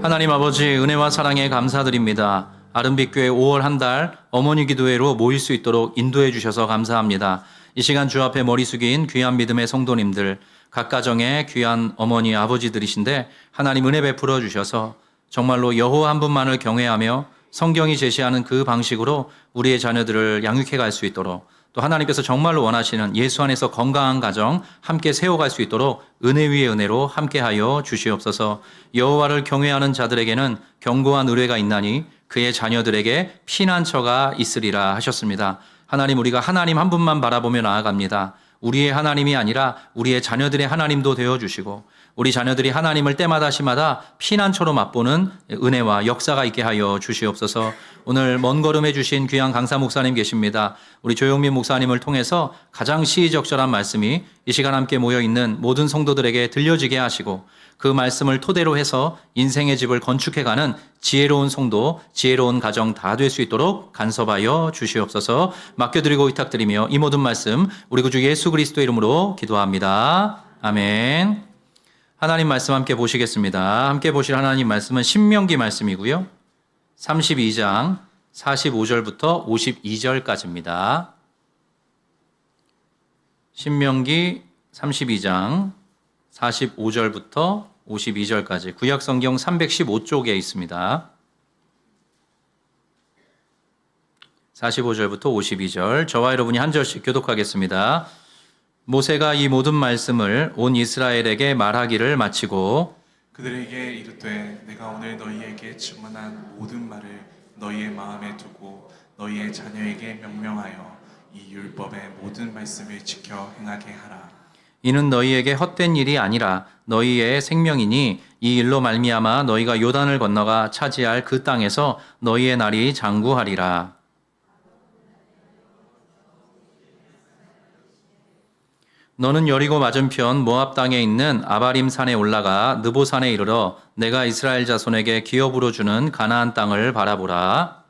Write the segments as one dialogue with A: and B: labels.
A: 하나님 아버지 은혜와 사랑에 감사드립니다. 아름빛교회 5월 한 달 어머니 기도회로 모일 수 있도록 인도해 주셔서 감사합니다. 이 시간 주 앞에 머리 숙인 귀한 믿음의 성도님들, 각 가정의 귀한 어머니 아버지들이신데 하나님 은혜 베풀어 주셔서 정말로 여호와 한 분만을 경외하며 성경이 제시하는 그 방식으로 우리의 자녀들을 양육해 갈 수 있도록, 또 하나님께서 정말로 원하시는 예수 안에서 건강한 가정 함께 세워갈 수 있도록 은혜 위에 은혜로 함께하여 주시옵소서. 여호와를 경외하는 자들에게는 견고한 의뢰가 있나니 그의 자녀들에게 피난처가 있으리라 하셨습니다. 하나님, 우리가 하나님 한 분만 바라보며 나아갑니다. 우리의 하나님이 아니라 우리의 자녀들의 하나님도 되어주시고 우리 자녀들이 하나님을 때마다 시마다 피난처로 맛보는 은혜와 역사가 있게 하여 주시옵소서. 오늘 먼 걸음해 주신 귀한 강사 목사님 계십니다. 우리 조영민 목사님을 통해서 가장 시의적절한 말씀이 이 시간 함께 모여있는 모든 성도들에게 들려지게 하시고 그 말씀을 토대로 해서 인생의 집을 건축해가는 지혜로운 성도, 지혜로운 가정 다 될 수 있도록 간섭하여 주시옵소서. 맡겨드리고 위탁드리며 이 모든 말씀 우리 구주 예수 그리스도 이름으로 기도합니다. 아멘. 하나님 말씀 함께 보시겠습니다. 함께 보실 하나님 말씀은 신명기 말씀이고요. 32장 45절부터 52절까지입니다. 신명기 32장 45절부터 52절까지 구약성경 315쪽에 있습니다. 45절부터 52절 저와 여러분이 한 절씩 교독하겠습니다. 모세가 이 모든 말씀을 온 이스라엘에게 말하기를 마치고
B: 그들에게 이르되 내가 오늘 너희에게 주문한 모든 말을 너희의 마음에 두고 너희의 자녀에게 명령하여 이 율법의 모든 말씀을 지켜 행하게 하라.
A: 이는 너희에게 헛된 일이 아니라 너희의 생명이니 이 일로 말미암아 너희가 요단을 건너가 차지할 그 땅에서 너희의 날이 장구하리라. 너는 여리고 맞은편 모압 땅에 있는 아바림 산에 올라가 느보 산에 이르러 내가 이스라엘 자손에게 기업으로 주는 가나안 땅을 바라보라.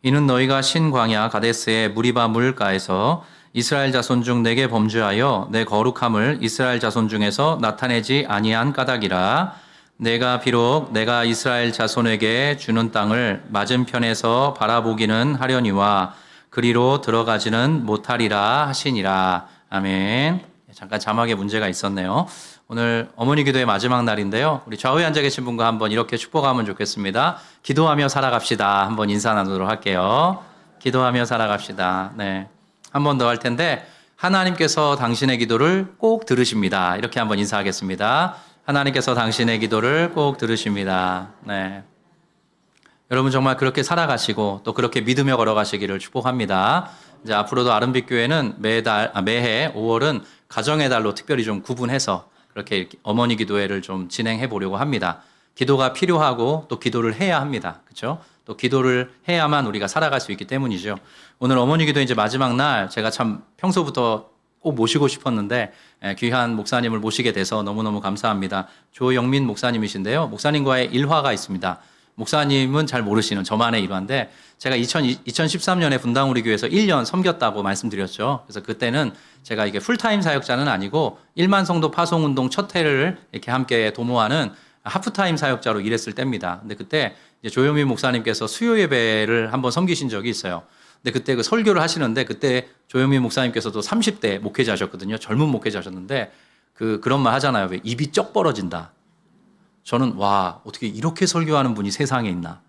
A: 이는 너희가 신광야 가데스의 무리바 물가에서 이스라엘 자손 중 내게 범죄하여 내 거룩함을 이스라엘 자손 중에서 나타내지 아니한 까닭이라. 내가 비록 내가 이스라엘 자손에게 주는 땅을 맞은편에서 바라보기는 하려니와 그리로 들어가지는 못하리라 하시니라. 아멘. 잠깐 자막에 문제가 있었네요. 오늘 어머니 기도의 마지막 날인데요. 우리 좌우에 앉아 계신 분과 한번 이렇게 축복하면 좋겠습니다. 기도하며 살아갑시다. 한번 인사 나누도록 할게요. 기도하며 살아갑시다. 네. 한 번 더 할 텐데 하나님께서 당신의 기도를 꼭 들으십니다. 이렇게 한번 인사하겠습니다. 하나님께서 당신의 기도를 꼭 들으십니다. 네. 여러분 정말 그렇게 살아가시고 또 그렇게 믿으며 걸어가시기를 축복합니다. 이제 앞으로도 아름빛 교회는 매해 5월은 가정의 달로 특별히 좀 구분해서 그렇게 어머니 기도회를 좀 진행해 보려고 합니다. 기도가 필요하고 또 기도를 해야 합니다. 그렇죠? 또 기도를 해야만 우리가 살아갈 수 있기 때문이죠. 오늘 어머니 기도 이제 마지막 날 제가 참 평소부터 꼭 모시고 싶었는데 귀한 목사님을 모시게 돼서 너무너무 감사합니다. 조영민 목사님이신데요. 목사님과의 일화가 있습니다. 목사님은 잘 모르시는 저만의 일화인데 제가 2013년에 분당우리 교회에서 1년 섬겼다고 말씀드렸죠. 그래서 그때는 제가 이게 풀타임 사역자는 아니고 1만 성도 파송운동 첫 해를 이렇게 함께 도모하는 하프타임 사역자로 일했을 때입니다. 근데 그때 이제 조영민 목사님께서 수요 예배를 한번 섬기신 적이 있어요. 근데 그때 그 설교를 하시는데 그때 조영민 목사님께서도 30대 목회자셨거든요. 젊은 목회자셨는데 그런 말 하잖아요. 왜 입이 쩍 벌어진다. 저는 와, 어떻게 이렇게 설교하는 분이 세상에 있나.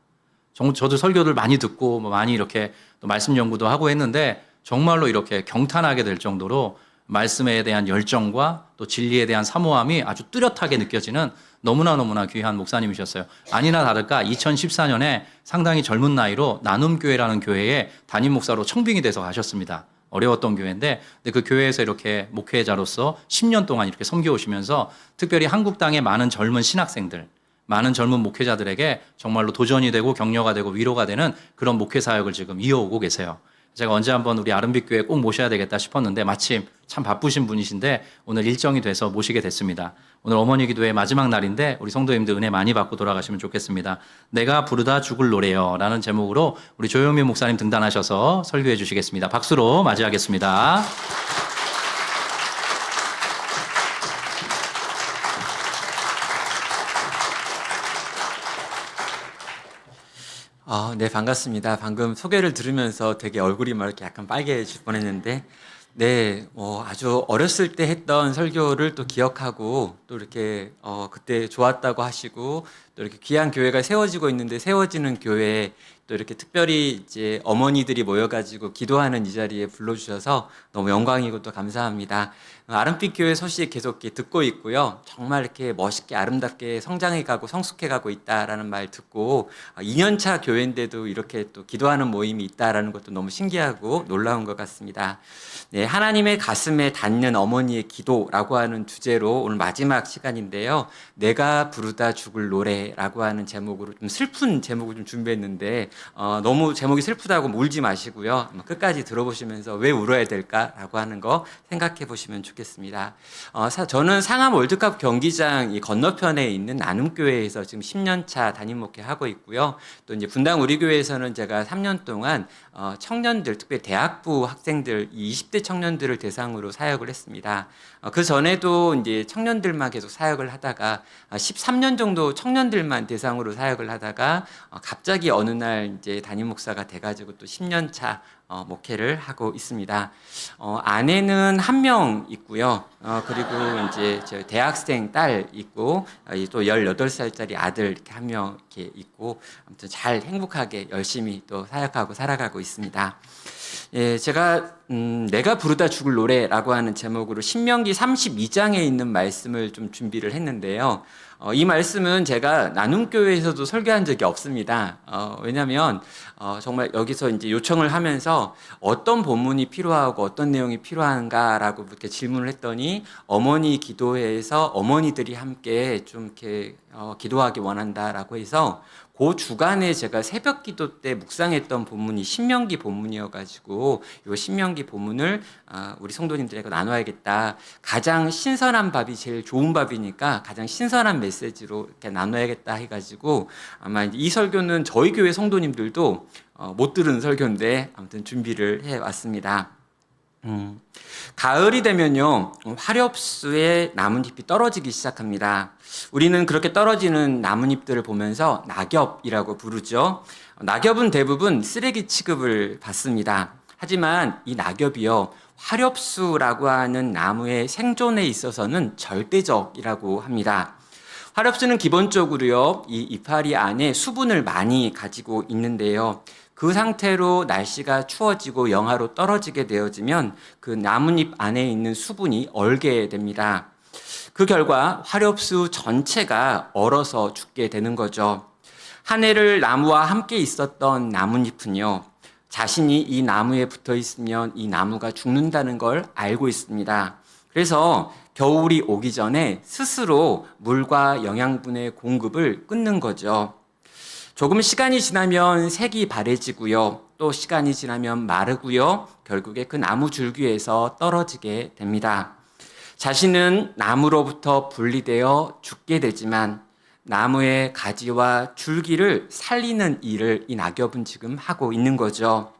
A: 저도 설교를 많이 듣고 많이 이렇게 또 말씀 연구도 하고 했는데 정말로 이렇게 경탄하게 될 정도로 말씀에 대한 열정과 또 진리에 대한 사모함이 아주 뚜렷하게 느껴지는 너무나 귀한 목사님이셨어요. 아니나 다를까 2014년에 상당히 젊은 나이로 나눔교회라는 교회에 담임 목사로 청빙이 돼서 가셨습니다. 어려웠던 교회인데 그 교회에서 이렇게 목회자로서 10년 동안 이렇게 섬겨오시면서 특별히 한국 땅의 많은 젊은 신학생들, 많은 젊은 목회자들에게 정말로 도전이 되고 격려가 되고 위로가 되는 그런 목회 사역을 지금 이어오고 계세요. 제가 언제 한번 우리 아름빛 교회 꼭 모셔야 되겠다 싶었는데 마침 참 바쁘신 분이신데 오늘 일정이 돼서 모시게 됐습니다. 오늘 어머니 기도의 마지막 날인데 우리 성도님들 은혜 많이 받고 돌아가시면 좋겠습니다. 내가 부르다 죽을 노래요 라는 제목으로 우리 조영민 목사님 등단하셔서 설교해 주시겠습니다. 박수로 맞이하겠습니다.
C: 네, 반갑습니다. 방금 소개를 들으면서 되게 얼굴이 막 이렇게 약간 빨개질 뻔했는데, 네, 아주 어렸을 때 했던 설교를 또 기억하고, 또 이렇게, 그때 좋았다고 하시고, 또 이렇게 귀한 교회가 세워지고 있는데, 세워지는 교회에 또 이렇게 특별히 이제 어머니들이 모여가지고 기도하는 이 자리에 불러주셔서 너무 영광이고 또 감사합니다. 아름빛 교회 소식 계속 이렇게 듣고 있고요. 정말 이렇게 멋있게 아름답게 성장해가고 성숙해가고 있다라는 말 듣고 2년차 교회인데도 이렇게 또 기도하는 모임이 있다라는 것도 너무 신기하고 놀라운 것 같습니다. 네, 하나님의 가슴에 닿는 어머니의 기도라고 하는 주제로 오늘 마지막 시간인데요. 내가 부르다 죽을 노래라고 하는 제목으로 좀 슬픈 제목을 좀 준비했는데 너무 제목이 슬프다고 울지 마시고요. 끝까지 들어보시면서 왜 울어야 될까라고 하는 거 생각해 보시면 좋겠습니다. 저는 상암 월드컵 경기장 이 건너편에 있는 나눔교회에서 지금 10년 차 담임 목회하고 있고요. 또 이제 분당 우리 교회에서는 제가 3년 동안 청년들, 특별히 대학부 학생들, 이 20대 청년들을 대상으로 사역을 했습니다. 그 전에도 이제 청년들만 계속 사역을 하다가 13년 정도 청년들만 대상으로 사역을 하다가 갑자기 어느 날 이제 담임 목사가 돼가지고 또 10년 차 목회를 하고 있습니다. 아내는 한 명 있고요. 그리고 이제 저 대학생 딸 있고 또 18살짜리 아들 이렇게 한 명 이렇게 있고 아무튼 잘 행복하게 열심히 또 사역하고 살아가고 있습니다. 예, 제가 내가 부르다 죽을 노래라고 하는 제목으로 신명기 32장에 있는 말씀을 좀 준비를 했는데요. 이 말씀은 제가 나눔교회에서도 설교한 적이 없습니다. 왜냐하면 정말 여기서 이제 요청을 하면서 어떤 본문이 필요하고 어떤 내용이 필요한가라고 이렇게 질문을 했더니 어머니 기도회에서 어머니들이 함께 좀 이렇게 기도하기 원한다라고 해서 그 주간에 제가 새벽 기도 때 묵상했던 본문이 신명기 본문이어가지고 이 신명기 본문을 우리 성도님들에게 나눠야겠다. 가장 신선한 밥이 제일 좋은 밥이니까 가장 신선한 메시지로 이렇게 나눠야겠다 해가지고 아마 이 설교는 저희 교회 성도님들도 못 들은 설교인데 아무튼 준비를 해왔습니다. 가을이 되면요 화렵수에 나뭇잎이 떨어지기 시작합니다. 우리는 그렇게 떨어지는 나뭇잎들을 보면서 낙엽이라고 부르죠. 낙엽은 대부분 쓰레기 취급을 받습니다. 하지만 이 낙엽이요 화렵수라고 하는 나무의 생존에 있어서는 절대적이라고 합니다. 화렵수는 기본적으로요 이 이파리 안에 수분을 많이 가지고 있는데요. 그 상태로 날씨가 추워지고 영하로 떨어지게 되어지면 그 나뭇잎 안에 있는 수분이 얼게 됩니다. 그 결과 화렵수 전체가 얼어서 죽게 되는 거죠. 한 해를 나무와 함께 있었던 나뭇잎은요, 자신이 이 나무에 붙어 있으면 이 나무가 죽는다는 걸 알고 있습니다. 그래서 겨울이 오기 전에 스스로 물과 영양분의 공급을 끊는 거죠. 조금 시간이 지나면 색이 바래지고요. 또 시간이 지나면 마르고요. 결국에 그 나무 줄기에서 떨어지게 됩니다. 자신은 나무로부터 분리되어 죽게 되지만 나무의 가지와 줄기를 살리는 일을 이 낙엽은 지금 하고 있는 거죠.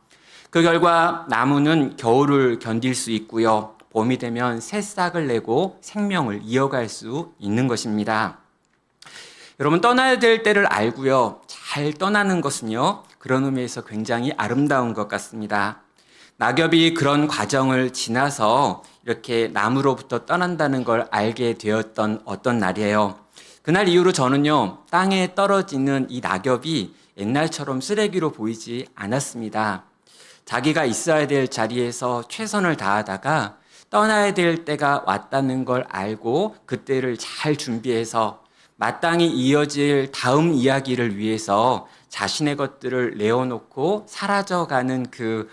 C: 그 결과 나무는 겨울을 견딜 수 있고요. 봄이 되면 새싹을 내고 생명을 이어갈 수 있는 것입니다. 여러분 떠나야 될 때를 알고요. 잘 떠나는 것은요. 그런 의미에서 굉장히 아름다운 것 같습니다. 낙엽이 그런 과정을 지나서 이렇게 나무로부터 떠난다는 걸 알게 되었던 어떤 날이에요. 그날 이후로 저는요. 땅에 떨어지는 이 낙엽이 옛날처럼 쓰레기로 보이지 않았습니다. 자기가 있어야 될 자리에서 최선을 다하다가 떠나야 될 때가 왔다는 걸 알고 그때를 잘 준비해서 마땅히 이어질 다음 이야기를 위해서 자신의 것들을 내어놓고 사라져가는 그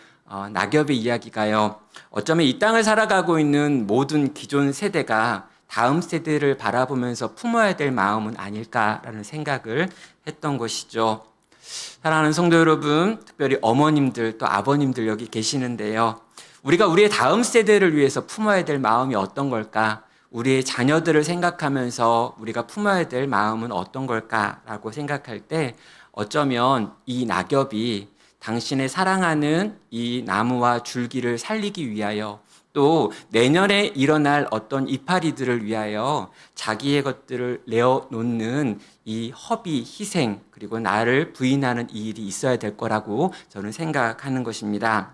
C: 낙엽의 이야기가요. 어쩌면 이 땅을 살아가고 있는 모든 기존 세대가 다음 세대를 바라보면서 품어야 될 마음은 아닐까라는 생각을 했던 것이죠. 사랑하는 성도 여러분, 특별히 어머님들 또 아버님들 여기 계시는데요. 우리가 우리의 다음 세대를 위해서 품어야 될 마음이 어떤 걸까? 우리의 자녀들을 생각하면서 우리가 품어야 될 마음은 어떤 걸까라고 생각할 때 어쩌면 이 낙엽이 당신의 사랑하는 이 나무와 줄기를 살리기 위하여 또 내년에 일어날 어떤 이파리들을 위하여 자기의 것들을 내어놓는 이 허비, 희생, 그리고 나를 부인하는 이 일이 있어야 될 거라고 저는 생각하는 것입니다.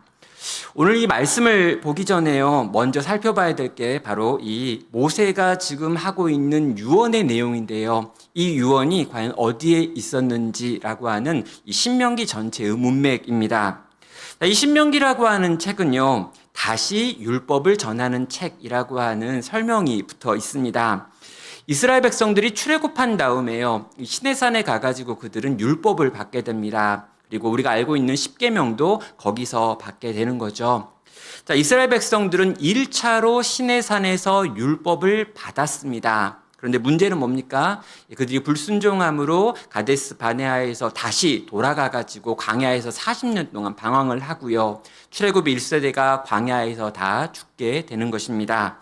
C: 오늘 이 말씀을 보기 전에요, 먼저 살펴봐야 될 게 바로 이 모세가 지금 하고 있는 유언의 내용인데요. 이 유언이 과연 어디에 있었는지라고 하는 이 신명기 전체의 문맥입니다. 이 신명기라고 하는 책은요, 다시 율법을 전하는 책이라고 하는 설명이 붙어 있습니다. 이스라엘 백성들이 출애굽한 다음에요, 시내산에 가가지고 그들은 율법을 받게 됩니다. 그리고 우리가 알고 있는 십계명도 거기서 받게 되는 거죠. 자, 이스라엘 백성들은 1차로 시내산에서 율법을 받았습니다. 그런데 문제는 뭡니까? 그들이 불순종함으로 가데스 바네아에서 다시 돌아가가지고 광야에서 40년 동안 방황을 하고요. 출애굽 1세대가 광야에서 다 죽게 되는 것입니다.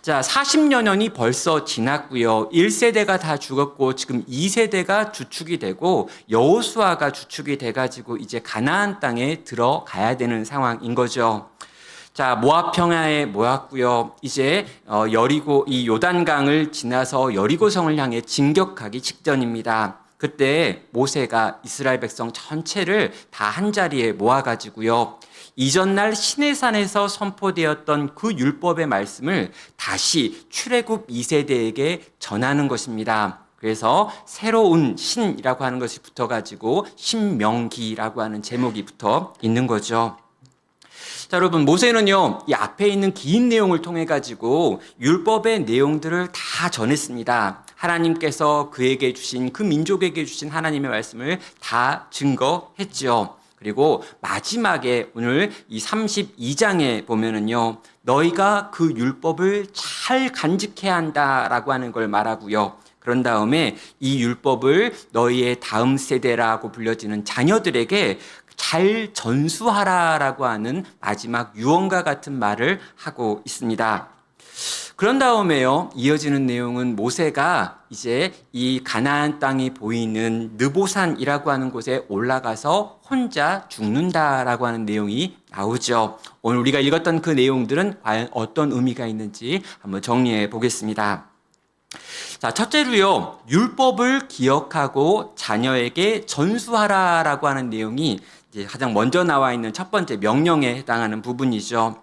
C: 자, 40여 년이 벌써 지났고요. 1세대가 다 죽었고 지금 2세대가 주축이 되고 여호수아가 주축이 돼가지고 이제 가나안 땅에 들어가야 되는 상황인 거죠. 자, 모압 평야에 모였고요. 이제 여리고 이 요단강을 지나서 여리고성을 향해 진격하기 직전입니다. 그때 모세가 이스라엘 백성 전체를 다 한 자리에 모아가지고요. 이전날 시내산에서 선포되었던 그 율법의 말씀을 다시 출애굽 2세대에게 전하는 것입니다. 그래서 새로운 신이라고 하는 것이 붙어가지고 신명기라고 하는 제목이 붙어 있는 거죠. 자, 여러분, 모세는요, 이 앞에 있는 긴 내용을 통해 가지고 율법의 내용들을 다 전했습니다. 하나님께서 그에게 주신, 그 민족에게 주신 하나님의 말씀을 다 증거했죠. 그리고 마지막에 오늘 이 32장에 보면은요, 너희가 그 율법을 잘 간직해야 한다라고 하는 걸 말하고요. 그런 다음에 이 율법을 너희의 다음 세대라고 불려지는 자녀들에게 잘 전수하라라고 하는 마지막 유언과 같은 말을 하고 있습니다. 그런 다음에요, 이어지는 내용은 모세가 이제 이 가나안 땅이 보이는 느보산이라고 하는 곳에 올라가서 혼자 죽는다라고 하는 내용이 나오죠. 오늘 우리가 읽었던 그 내용들은 과연 어떤 의미가 있는지 한번 정리해 보겠습니다. 자, 첫째로요, 율법을 기억하고 자녀에게 전수하라라고 하는 내용이 이제 가장 먼저 나와 있는 첫 번째 명령에 해당하는 부분이죠.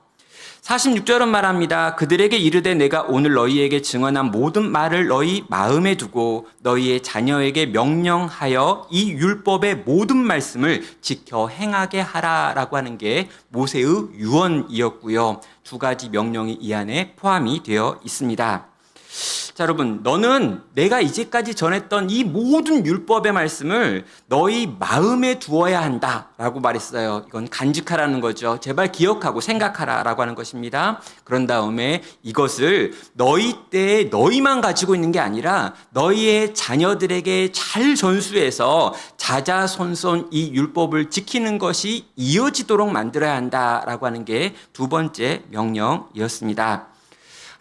C: 46절은 말합니다. 그들에게 이르되 내가 오늘 너희에게 증언한 모든 말을 너희 마음에 두고 너희의 자녀에게 명령하여 이 율법의 모든 말씀을 지켜 행하게 하라라고 하는 게 모세의 유언이었고요. 두 가지 명령이 이 안에 포함이 되어 있습니다. 자, 여러분, 너는 내가 이제까지 전했던 이 모든 율법의 말씀을 너희 마음에 두어야 한다라고 말했어요. 이건 간직하라는 거죠. 제발 기억하고 생각하라라고 하는 것입니다. 그런 다음에 이것을 너희 때에 너희만 가지고 있는 게 아니라 너희의 자녀들에게 잘 전수해서 자자손손 이 율법을 지키는 것이 이어지도록 만들어야 한다라고 하는 게 두 번째 명령이었습니다.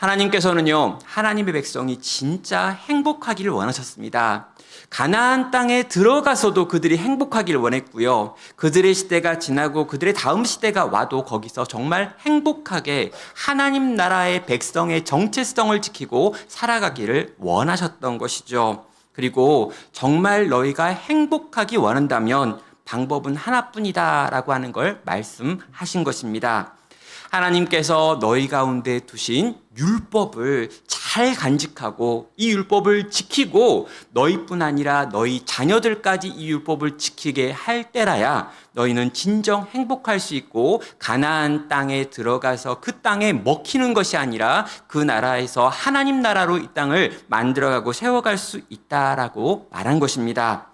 C: 하나님께서는요, 하나님의 백성이 진짜 행복하기를 원하셨습니다. 가나안 땅에 들어가서도 그들이 행복하기를 원했고요. 그들의 시대가 지나고 그들의 다음 시대가 와도 거기서 정말 행복하게 하나님 나라의 백성의 정체성을 지키고 살아가기를 원하셨던 것이죠. 그리고 정말 너희가 행복하기 원한다면 방법은 하나뿐이다라고 하는 걸 말씀하신 것입니다. 하나님께서 너희 가운데 두신 율법을 잘 간직하고 이 율법을 지키고 너희뿐 아니라 너희 자녀들까지 이 율법을 지키게 할 때라야 너희는 진정 행복할 수 있고 가나안 땅에 들어가서 그 땅에 먹히는 것이 아니라 그 나라에서 하나님 나라로 이 땅을 만들어가고 세워갈 수 있다라고 말한 것입니다.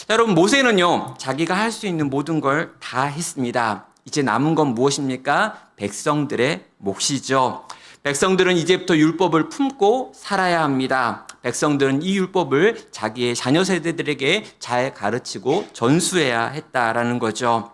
C: 여러분, 모세는요, 자기가 할 수 있는 모든 걸 다 했습니다. 이제 남은 건 무엇입니까? 백성들의 몫이죠. 백성들은 이제부터 율법을 품고 살아야 합니다. 백성들은 이 율법을 자기의 자녀 세대들에게 잘 가르치고 전수해야 했다라는 거죠.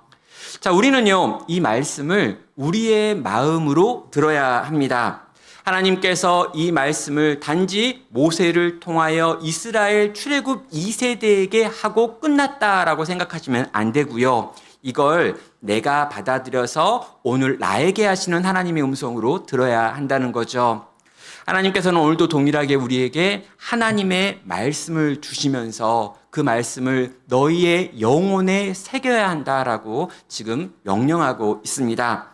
C: 자, 우리는요, 이 말씀을 우리의 마음으로 들어야 합니다. 하나님께서 이 말씀을 단지 모세를 통하여 이스라엘 출애굽 2세대에게 하고 끝났다라고 생각하시면 안 되고요. 이걸 내가 받아들여서 오늘 나에게 하시는 하나님의 음성으로 들어야 한다는 거죠. 하나님께서는 오늘도 동일하게 우리에게 하나님의 말씀을 주시면서 그 말씀을 너희의 영혼에 새겨야 한다라고 지금 명령하고 있습니다.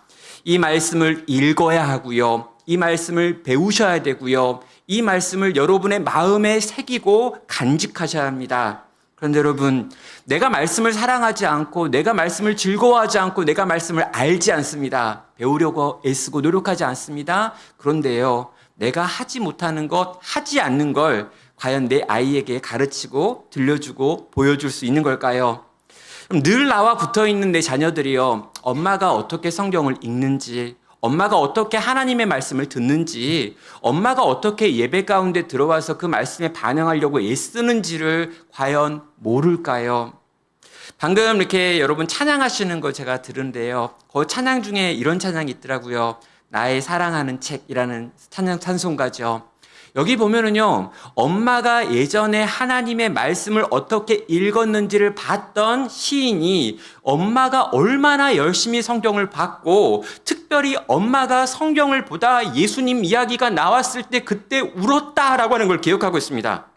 C: 이 말씀을 읽어야 하고요. 이 말씀을 배우셔야 되고요. 이 말씀을 여러분의 마음에 새기고 간직하셔야 합니다. 그런데 여러분, 내가 말씀을 사랑하지 않고 내가 말씀을 즐거워하지 않고 내가 말씀을 알지 않습니다. 배우려고 애쓰고 노력하지 않습니다. 그런데요, 내가 하지 못하는 것, 하지 않는 걸 과연 내 아이에게 가르치고 들려주고 보여줄 수 있는 걸까요? 그럼 늘 나와 붙어있는 내 자녀들이요, 엄마가 어떻게 성경을 읽는지, 엄마가 어떻게 하나님의 말씀을 듣는지, 엄마가 어떻게 예배 가운데 들어와서 그 말씀에 반응하려고 애쓰는지를 과연 모를까요? 방금 이렇게 여러분 찬양하시는 거 제가 들은데요. 그 찬양 중에 이런 찬양이 있더라고요. 나의 사랑하는 책이라는 찬송가죠. 여기 보면은요, 엄마가 예전에 하나님의 말씀을 어떻게 읽었는지를 봤던 시인이 엄마가 얼마나 열심히 성경을 봤고, 특별히 엄마가 성경을 보다 예수님 이야기가 나왔을 때 그때 울었다라고 하는 걸 기억하고 있습니다.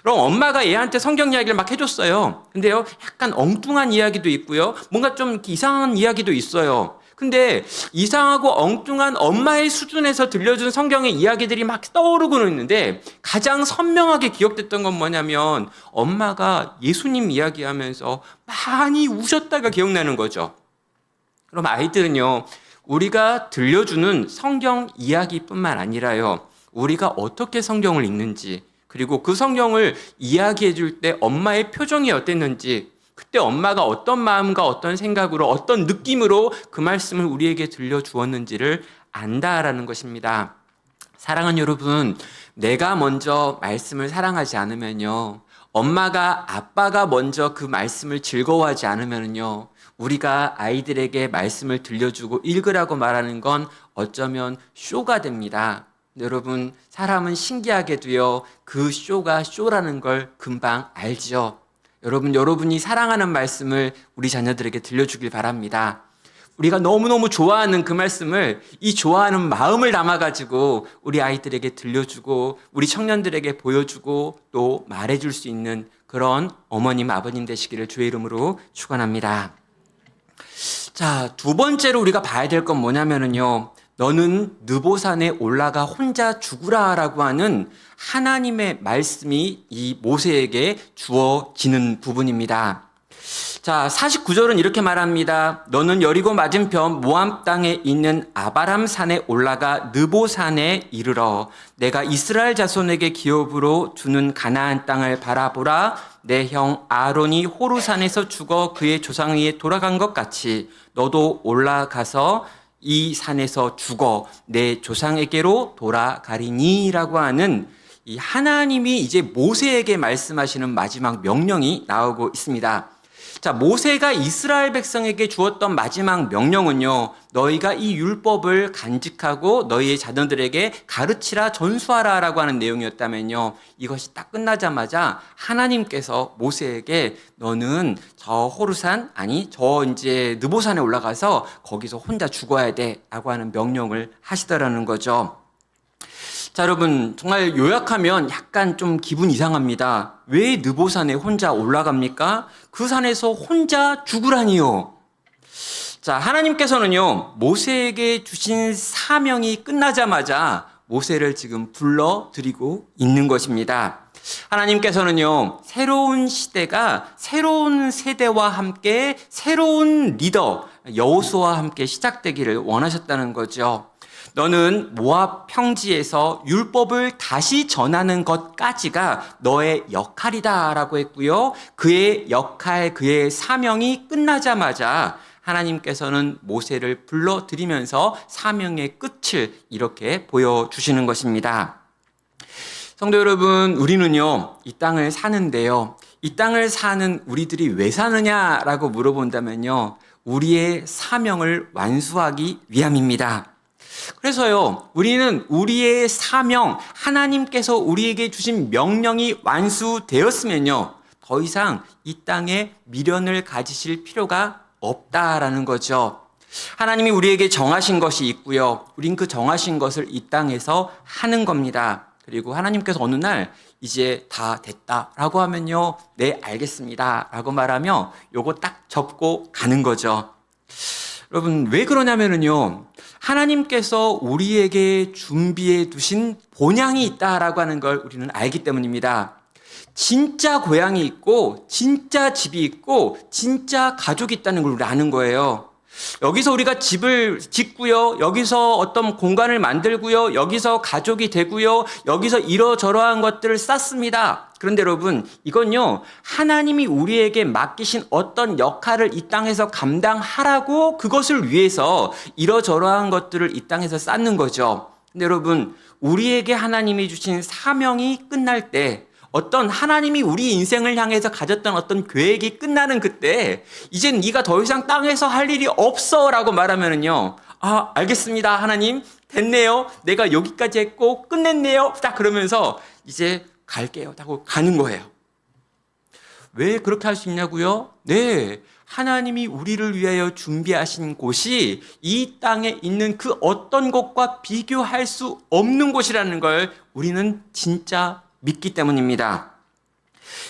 C: 그럼 엄마가 얘한테 성경 이야기를 막 해줬어요. 근데요, 약간 엉뚱한 이야기도 있고요, 뭔가 좀 이상한 이야기도 있어요. 근데 이상하고 엉뚱한 엄마의 수준에서 들려준 성경의 이야기들이 막 떠오르고는 있는데 가장 선명하게 기억됐던 건 뭐냐면 엄마가 예수님 이야기하면서 많이 우셨다가 기억나는 거죠. 그럼 아이들은요, 우리가 들려주는 성경 이야기뿐만 아니라요, 우리가 어떻게 성경을 읽는지, 그리고 그 성경을 이야기해 줄 때 엄마의 표정이 어땠는지, 그때 엄마가 어떤 마음과 어떤 생각으로 어떤 느낌으로 그 말씀을 우리에게 들려주었는지를 안다라는 것입니다. 사랑하는 여러분, 내가 먼저 말씀을 사랑하지 않으면요, 엄마가 아빠가 먼저 그 말씀을 즐거워하지 않으면요, 우리가 아이들에게 말씀을 들려주고 읽으라고 말하는 건 어쩌면 쇼가 됩니다. 여러분, 사람은 신기하게도요, 그 쇼가 쇼라는 걸 금방 알죠. 여러분이 사랑하는 말씀을 우리 자녀들에게 들려주길 바랍니다. 우리가 너무너무 좋아하는 그 말씀을, 이 좋아하는 마음을 담아가지고 우리 아이들에게 들려주고 우리 청년들에게 보여주고 또 말해줄 수 있는 그런 어머님, 아버님 되시기를 주의 이름으로 축원합니다. 자, 두 번째로 우리가 봐야 될 건 뭐냐면요, 너는 느보산에 올라가 혼자 죽으라라고 하는 하나님의 말씀이 이 모세에게 주어지는 부분입니다. 자, 49절은 이렇게 말합니다. 너는 여리고 맞은편 모압 땅에 있는 아바람 산에 올라가 느보산에 이르러 내가 이스라엘 자손에게 기업으로 주는 가나안 땅을 바라보라. 내 형 아론이 호르산에서 죽어 그의 조상 위에 돌아간 것 같이 너도 올라가서 이 산에서 죽어 내 조상에게로 돌아가리니라고 하는 이 하나님이 이제 모세에게 말씀하시는 마지막 명령이 나오고 있습니다. 자, 모세가 이스라엘 백성에게 주었던 마지막 명령은요, 너희가 이 율법을 간직하고 너희의 자녀들에게 가르치라, 전수하라라고 하는 내용이었다면요, 이것이 딱 끝나자마자 하나님께서 모세에게 너는 저 호르산, 저 이제 느보산에 올라가서 거기서 혼자 죽어야 돼라고 하는 명령을 하시더라는 거죠. 자, 여러분, 정말 요약하면 약간 좀 기분 이상합니다. 왜 느보산에 혼자 올라갑니까? 그 산에서 혼자 죽으라니요. 자, 하나님께서는요, 모세에게 주신 사명이 끝나자마자 모세를 지금 불러드리고 있는 것입니다. 하나님께서는요, 새로운 시대가 새로운 세대와 함께 새로운 리더 여호수아와 함께 시작되기를 원하셨다는 거죠. 너는 모압 평지에서 율법을 다시 전하는 것까지가 너의 역할이다라고 했고요. 그의 역할, 그의 사명이 끝나자마자 하나님께서는 모세를 불러들이면서 사명의 끝을 이렇게 보여주시는 것입니다. 성도 여러분, 우리는요, 이 땅을 사는데요, 이 땅을 사는 우리들이 왜 사느냐라고 물어본다면요, 우리의 사명을 완수하기 위함입니다. 그래서요, 우리는 우리의 사명, 하나님께서 우리에게 주신 명령이 완수되었으면요, 더 이상 이 땅에 미련을 가지실 필요가 없다라는 거죠. 하나님이 우리에게 정하신 것이 있고요, 우린 그 정하신 것을 이 땅에서 하는 겁니다. 그리고 하나님께서 어느 날 이제 다 됐다라고 하면요, 네, 알겠습니다 라고 말하며 요거 딱 접고 가는 거죠. 여러분, 왜 그러냐면요, 하나님께서 우리에게 준비해 두신 본향이 있다라고 하는 걸 우리는 알기 때문입니다. 진짜 고향이 있고 진짜 집이 있고 진짜 가족이 있다는 걸 우리 아는 거예요. 여기서 우리가 집을 짓고요, 여기서 어떤 공간을 만들고요, 여기서 가족이 되고요, 여기서 이러저러한 것들을 쌓습니다. 그런데 여러분, 이건요, 하나님이 우리에게 맡기신 어떤 역할을 이 땅에서 감당하라고 그것을 위해서 이러저러한 것들을 이 땅에서 쌓는 거죠. 근데 여러분, 우리에게 하나님이 주신 사명이 끝날 때, 어떤 하나님이 우리 인생을 향해서 가졌던 어떤 계획이 끝나는 그때, 이젠 네가 더 이상 땅에서 할 일이 없어 라고 말하면은요, 아, 알겠습니다 하나님, 됐네요, 내가 여기까지 했고 끝냈네요, 딱 그러면서 이제 갈게요 하고 가는 거예요. 왜 그렇게 할 수 있냐고요? 네, 하나님이 우리를 위하여 준비하신 곳이 이 땅에 있는 그 어떤 곳과 비교할 수 없는 곳이라는 걸 우리는 진짜 믿기 때문입니다.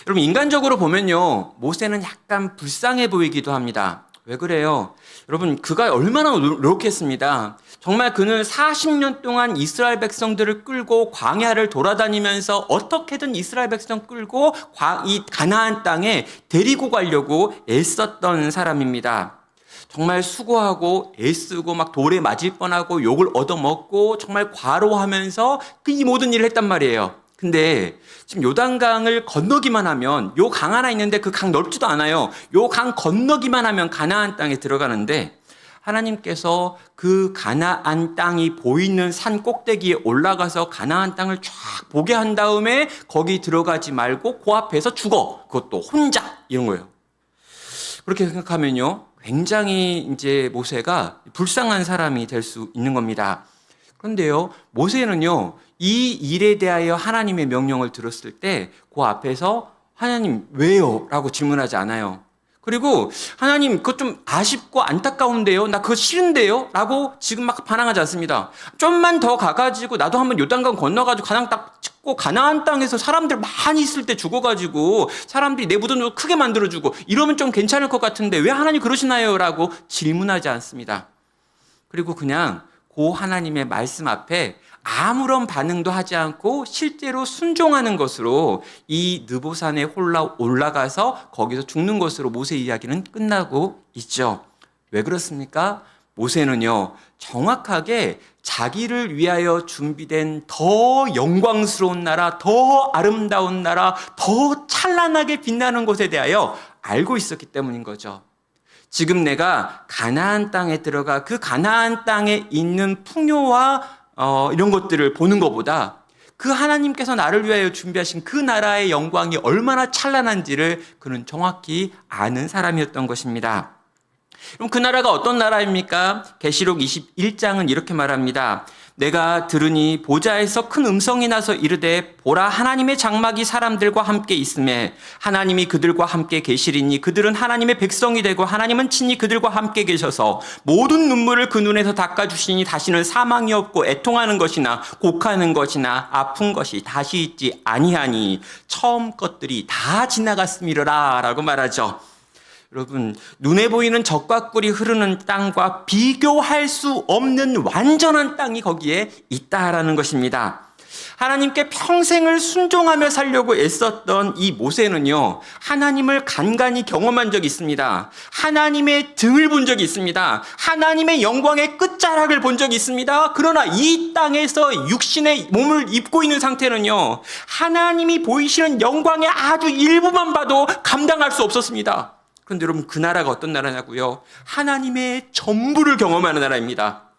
C: 여러분, 인간적으로 보면요, 모세는 약간 불쌍해 보이기도 합니다. 왜 그래요? 여러분, 그가 얼마나 노력했습니다. 정말 그는 40년 동안 이스라엘 백성들을 끌고 광야를 돌아다니면서 어떻게든 이스라엘 백성 끌고 이 가나안 땅에 데리고 가려고 애썼던 사람입니다. 정말 수고하고 애쓰고 막 돌에 맞을 뻔하고 욕을 얻어먹고 정말 과로하면서 이 모든 일을 했단 말이에요. 근데 지금 요단강을 건너기만 하면, 요 강 하나 있는데 그 강 넓지도 않아요. 요 강 건너기만 하면 가나안 땅에 들어가는데, 하나님께서 그 가나안 땅이 보이는 산 꼭대기에 올라가서 가나안 땅을 쫙 보게 한 다음에 거기 들어가지 말고 그 앞에서 죽어, 그것도 혼자, 이런 거예요. 그렇게 생각하면요, 굉장히 이제 모세가 불쌍한 사람이 될 수 있는 겁니다. 그런데요, 모세는요, 이 일에 대하여 하나님의 명령을 들었을 때 그 앞에서 하나님 왜요? 라고 질문하지 않아요. 그리고 하나님 그거 좀 아쉽고 안타까운데요, 나 그거 싫은데요? 라고 지금 막 반항하지 않습니다. 좀만 더 가가지고 나도 한번 요단강 건너가지고 가나안 땅 찍고, 가나안 땅에서 사람들 많이 있을 때 죽어가지고 사람들이 내 무덤을 크게 만들어주고 이러면 좀 괜찮을 것 같은데 왜 하나님 그러시나요? 라고 질문하지 않습니다. 그리고 그냥 그 하나님의 말씀 앞에 아무런 반응도 하지 않고 실제로 순종하는 것으로 이 느보산에 올라가서 거기서 죽는 것으로 모세 이야기는 끝나고 있죠. 왜 그렇습니까? 모세는요, 정확하게 자기를 위하여 준비된 더 영광스러운 나라, 더 아름다운 나라, 더 찬란하게 빛나는 곳에 대하여 알고 있었기 때문인 거죠. 지금 내가 가나안 땅에 들어가 그 가나안 땅에 있는 풍요와 이런 것들을 보는 것보다 그 하나님께서 나를 위하여 준비하신 그 나라의 영광이 얼마나 찬란한지를 그는 정확히 아는 사람이었던 것입니다. 그럼 그 나라가 어떤 나라입니까? 계시록 21장은 이렇게 말합니다. 내가 들으니 보좌에서 큰 음성이 나서 이르되 보라, 하나님의 장막이 사람들과 함께 있음에 하나님이 그들과 함께 계시리니 그들은 하나님의 백성이 되고 하나님은 친히 그들과 함께 계셔서 모든 눈물을 그 눈에서 닦아주시니 다시는 사망이 없고 애통하는 것이나 곡하는 것이나 아픈 것이 다시 있지 아니하니 처음 것들이 다 지나갔음이로라 라고 말하죠. 여러분, 눈에 보이는 젖과 꿀이 흐르는 땅과 비교할 수 없는 완전한 땅이 거기에 있다라는 것입니다. 하나님께 평생을 순종하며 살려고 애썼던 이 모세는요, 하나님을 간간히 경험한 적이 있습니다. 하나님의 등을 본 적이 있습니다. 하나님의 영광의 끝자락을 본 적이 있습니다. 그러나 이 땅에서 육신의 몸을 입고 있는 상태는요, 하나님이 보이시는 영광의 아주 일부만 봐도 감당할 수 없었습니다. 그런데 여러분 그 나라가 어떤 나라냐고요? 하나님의 전부를 경험하는 나라입니다.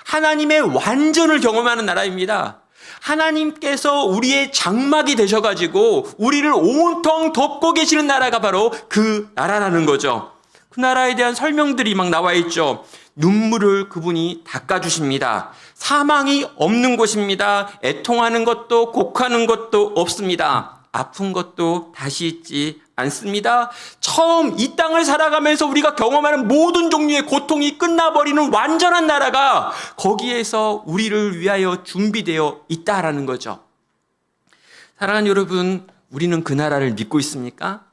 C: 하나님의 완전을 경험하는 나라입니다. 하나님께서 우리의 장막이 되셔가지고 우리를 온통 덮고 계시는 나라가 바로 그 나라라는 거죠. 그 나라에 대한 설명들이 막 나와 있죠. 눈물을 그분이 닦아주십니다. 사망이 없는 곳입니다. 애통하는 것도 곡하는 것도 없습니다. 아픈 것도 다시 있지 않습니다. 처음 이 땅을 살아가면서 우리가 경험하는 모든 종류의 고통이 끝나버리는 완전한 나라가 거기에서 우리를 위하여 준비되어 있다라는 거죠. 사랑하는 여러분, 우리는 그 나라를 믿고 있습니까?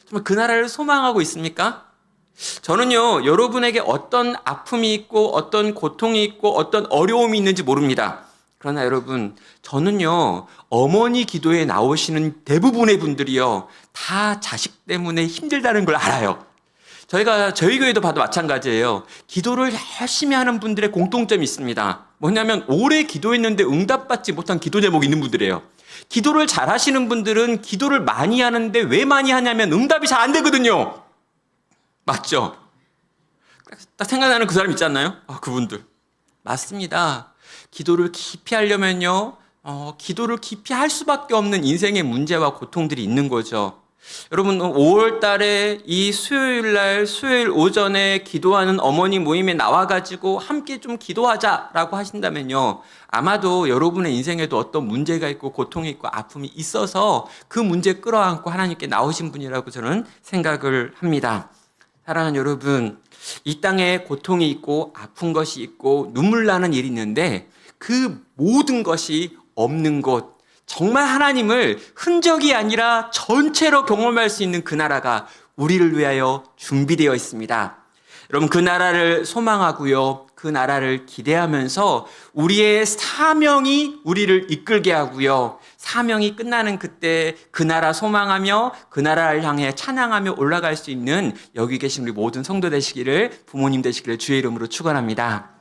C: 정말 그 나라를 소망하고 있습니까? 저는요, 여러분에게 어떤 아픔이 있고 어떤 고통이 있고 어떤 어려움이 있는지 모릅니다. 그러나 여러분, 저는요, 어머니 기도에 나오시는 대부분의 분들이요, 다 자식 때문에 힘들다는 걸 알아요. 저희 교회도 봐도 마찬가지예요. 기도를 열심히 하는 분들의 공통점이 있습니다. 뭐냐면, 오래 기도했는데 응답받지 못한 기도 제목이 있는 분들이에요. 기도를 잘 하시는 분들은 기도를 많이 하는데 왜 많이 하냐면 응답이 잘 안 되거든요. 맞죠? 딱 생각나는 그 사람 있지 않나요? 그분들. 맞습니다. 기도를 깊이 하려면요, 기도를 깊이 할 수밖에 없는 인생의 문제와 고통들이 있는 거죠. 여러분, 5월 달에 이 수요일 오전에 기도하는 어머니 모임에 나와가지고 함께 좀 기도하자라고 하신다면요, 아마도 여러분의 인생에도 어떤 문제가 있고 고통이 있고 아픔이 있어서 그 문제 끌어안고 하나님께 나오신 분이라고 저는 생각을 합니다. 사랑하는 여러분, 이 땅에 고통이 있고 아픈 것이 있고 눈물 나는 일이 있는데 그 모든 것이 없는 곳, 정말 하나님을 흔적이 아니라 전체로 경험할 수 있는 그 나라가 우리를 위하여 준비되어 있습니다. 여러분, 그 나라를 소망하고요, 그 나라를 기대하면서 우리의 사명이 우리를 이끌게 하고요, 사명이 끝나는 그때 그 나라 소망하며 그 나라를 향해 찬양하며 올라갈 수 있는 여기 계신 우리 모든 성도 되시기를, 부모님 되시기를 주의 이름으로 축원합니다.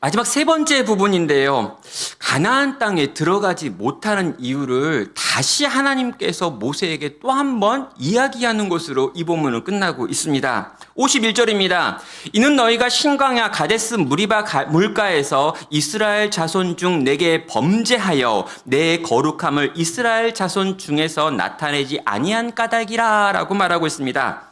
C: 마지막 세 번째 부분인데요, 가나안 땅에 들어가지 못하는 이유를 다시 하나님께서 모세에게 또 한 번 이야기하는 것으로 이 본문은 끝나고 있습니다. 51절입니다. 이는 너희가 신광야 가데스 무리바 물가에서 이스라엘 자손 중 내게 범죄하여 내 거룩함을 이스라엘 자손 중에서 나타내지 아니한 까닭이라 라고 말하고 있습니다.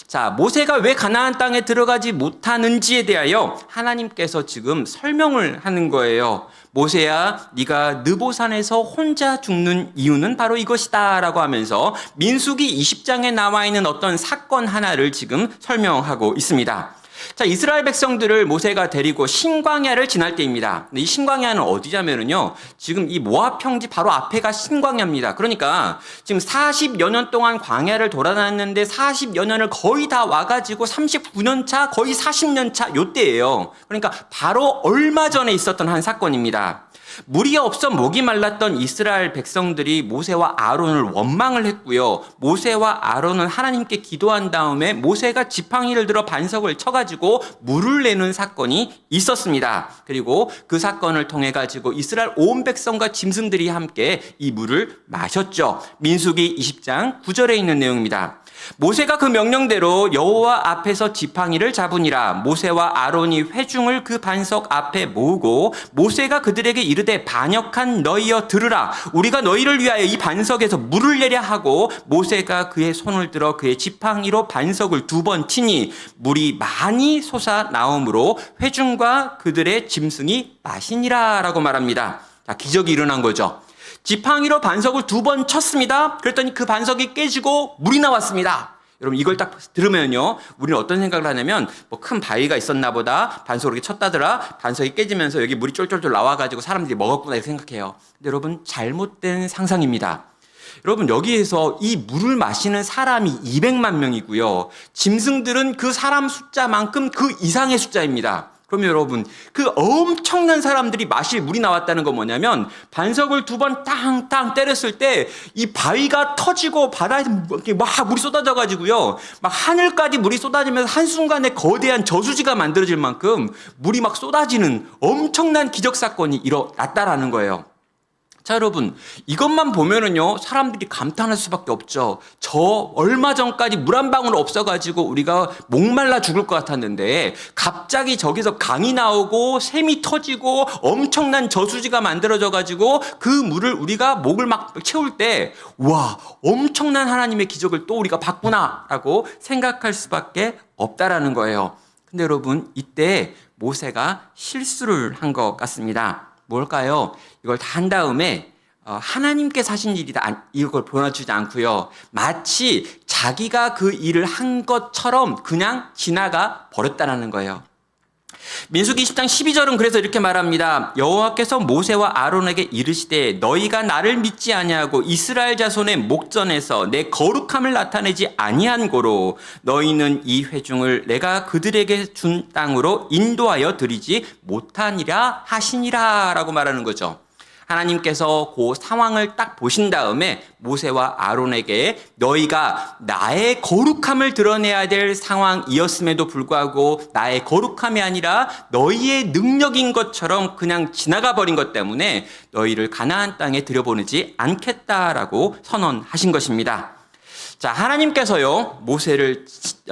C: 자, 모세가 왜 가나안 땅에 들어가지 못하는지에 대하여 하나님께서 지금 설명을 하는 거예요. 모세야, 네가 느보산에서 혼자 죽는 이유는 바로 이것이다 라고 하면서 민수기 20장에 나와 있는 어떤 사건 하나를 지금 설명하고 있습니다. 자, 이스라엘 백성들을 모세가 데리고 신광야를 지날 때입니다. 이 신광야는 어디냐면요, 지금 이 모압 평지 바로 앞에가 신광야입니다. 그러니까 지금 40여 년 동안 광야를 돌아다녔는데 40여 년을 거의 다 와가지고 39년 차, 거의 40년 차 요때예요. 그러니까 바로 얼마 전에 있었던 한 사건입니다. 물이 없어 목이 말랐던 이스라엘 백성들이 모세와 아론을 원망을 했고요, 모세와 아론은 하나님께 기도한 다음에 모세가 지팡이를 들어 반석을 쳐가지고 물을 내는 사건이 있었습니다. 그리고 그 사건을 통해 가지고 이스라엘 온 백성과 짐승들이 함께 이 물을 마셨죠. 민수기 20장 9절에 있는 내용입니다. 모세가 그 명령대로 여호와 앞에서 지팡이를 잡으니라. 모세와 아론이 회중을 그 반석 앞에 모으고 모세가 그들에게 이르되 반역한 너희여 들으라. 우리가 너희를 위하여 이 반석에서 물을 내려 하고 모세가 그의 손을 들어 그의 지팡이로 반석을 2번 치니 물이 많이 솟아 나오므로 회중과 그들의 짐승이 마시니라 라고 말합니다. 자, 기적이 일어난 거죠. 지팡이로 반석을 2번 쳤습니다. 그랬더니 그 반석이 깨지고 물이 나왔습니다. 여러분, 이걸 딱 들으면요, 우리는 어떤 생각을 하냐면 뭐 큰 바위가 있었나 보다, 반석을 이렇게 쳤다더라, 반석이 깨지면서 여기 물이 쫄쫄쫄 나와가지고 사람들이 먹었구나 이렇게 생각해요. 근데 여러분, 잘못된 상상입니다. 여러분, 여기에서 이 물을 마시는 사람이 200만 명이고요, 짐승들은 그 사람 숫자만큼 그 이상의 숫자입니다. 그러면 여러분, 그 엄청난 사람들이 마실 물이 나왔다는 건 뭐냐면 반석을 2번 땅땅 때렸을 때 이 바위가 터지고 바다에서 막 물이 쏟아져 가지고요, 막 하늘까지 물이 쏟아지면서 한순간에 거대한 저수지가 만들어질 만큼 물이 막 쏟아지는 엄청난 기적 사건이 일어났다라는 거예요. 자, 여러분, 이것만 보면은요, 사람들이 감탄할 수밖에 없죠. 저 얼마 전까지 물 한 방울 없어가지고 우리가 목말라 죽을 것 같았는데, 갑자기 저기서 강이 나오고, 샘이 터지고, 엄청난 저수지가 만들어져가지고, 그 물을 우리가 목을 막 채울 때, 와, 엄청난 하나님의 기적을 또 우리가 봤구나, 라고 생각할 수밖에 없다라는 거예요. 근데 여러분, 이때 모세가 실수를 한 것 같습니다. 뭘까요? 이걸 다 한 다음에 하나님께서 하신 일이다, 이걸 보여주지 않고요. 마치 자기가 그 일을 한 것처럼 그냥 지나가 버렸다는 거예요. 민수기 20장 12절은 그래서 이렇게 말합니다. 여호와께서 모세와 아론에게 이르시되 너희가 나를 믿지 아니하고 이스라엘 자손의 목전에서 내 거룩함을 나타내지 아니한 고로 너희는 이 회중을 내가 그들에게 준 땅으로 인도하여 드리지 못하니라 하시니라 라고 말하는 거죠. 하나님께서 그 상황을 딱 보신 다음에 모세와 아론에게 너희가 나의 거룩함을 드러내야 될 상황이었음에도 불구하고 나의 거룩함이 아니라 너희의 능력인 것처럼 그냥 지나가 버린 것 때문에 너희를 가나안 땅에 들여보내지 않겠다라고 선언하신 것입니다. 자, 하나님께서요, 모세를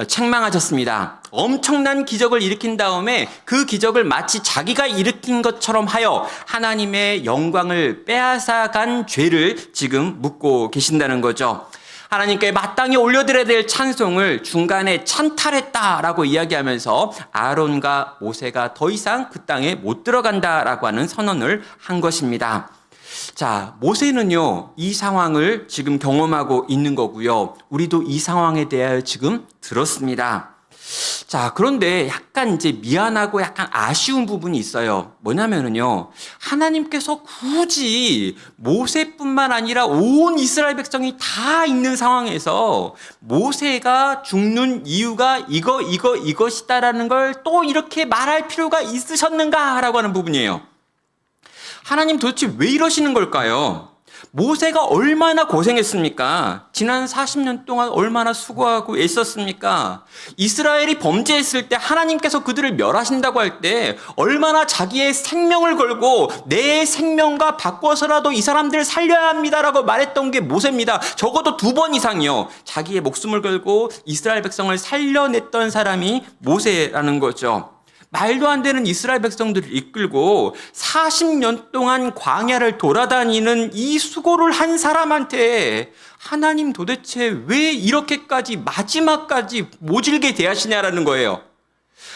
C: 책망하셨습니다. 엄청난 기적을 일으킨 다음에 그 기적을 마치 자기가 일으킨 것처럼 하여 하나님의 영광을 빼앗아간 죄를 지금 묻고 계신다는 거죠. 하나님께 마땅히 올려드려야 될 찬송을 중간에 찬탈했다라고 이야기하면서 아론과 모세가 더 이상 그 땅에 못 들어간다라고 하는 선언을 한 것입니다. 자, 모세는요, 이 상황을 지금 경험하고 있는 거고요. 우리도 이 상황에 대하여 지금 들었습니다. 자, 그런데 약간 이제 미안하고 약간 아쉬운 부분이 있어요. 뭐냐면은요, 하나님께서 굳이 모세뿐만 아니라 온 이스라엘 백성이 다 있는 상황에서 모세가 죽는 이유가 이것이다라는 걸 또 이렇게 말할 필요가 있으셨는가라고 하는 부분이에요. 하나님 도대체 왜 이러시는 걸까요? 모세가 얼마나 고생했습니까? 지난 40년 동안 얼마나 수고하고 애썼습니까? 이스라엘이 범죄했을 때 하나님께서 그들을 멸하신다고 할 때 얼마나 자기의 생명을 걸고 내 생명과 바꿔서라도 이 사람들을 살려야 합니다라고 말했던 게 모세입니다. 적어도 2번 이상이요. 자기의 목숨을 걸고 이스라엘 백성을 살려냈던 사람이 모세라는 거죠. 말도 안 되는 이스라엘 백성들을 이끌고 40년 동안 광야를 돌아다니는 이 수고를 한 사람한테 하나님 도대체 왜 이렇게까지 마지막까지 모질게 대하시냐라는 거예요.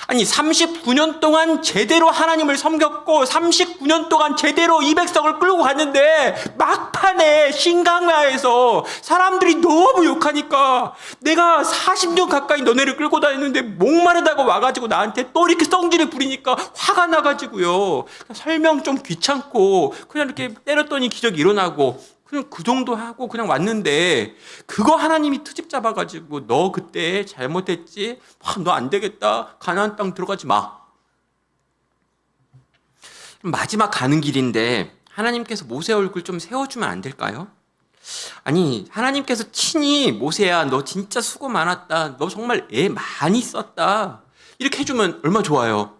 C: 아니 39년 동안 제대로 하나님을 섬겼고 39년 동안 제대로 이 백성을 끌고 갔는데 막판에 신강야에서 사람들이 너무 욕하니까 내가 40년 가까이 너네를 끌고 다녔는데 목마르다고 와가지고 나한테 또 이렇게 성질을 부리니까 화가 나가지고요. 설명 좀 귀찮고 그냥 이렇게 때렸더니 기적이 일어나고 그냥 그 정도 하고 그냥 왔는데 그거 하나님이 트집 잡아가지고 너 그때 잘못했지? 너 안 되겠다. 가나안 땅 들어가지 마. 마지막 가는 길인데 하나님께서 모세 얼굴 좀 세워주면 안 될까요? 아니 하나님께서 친히 모세야 너 진짜 수고 많았다. 너 정말 애 많이 썼다. 이렇게 해주면 얼마나 좋아요.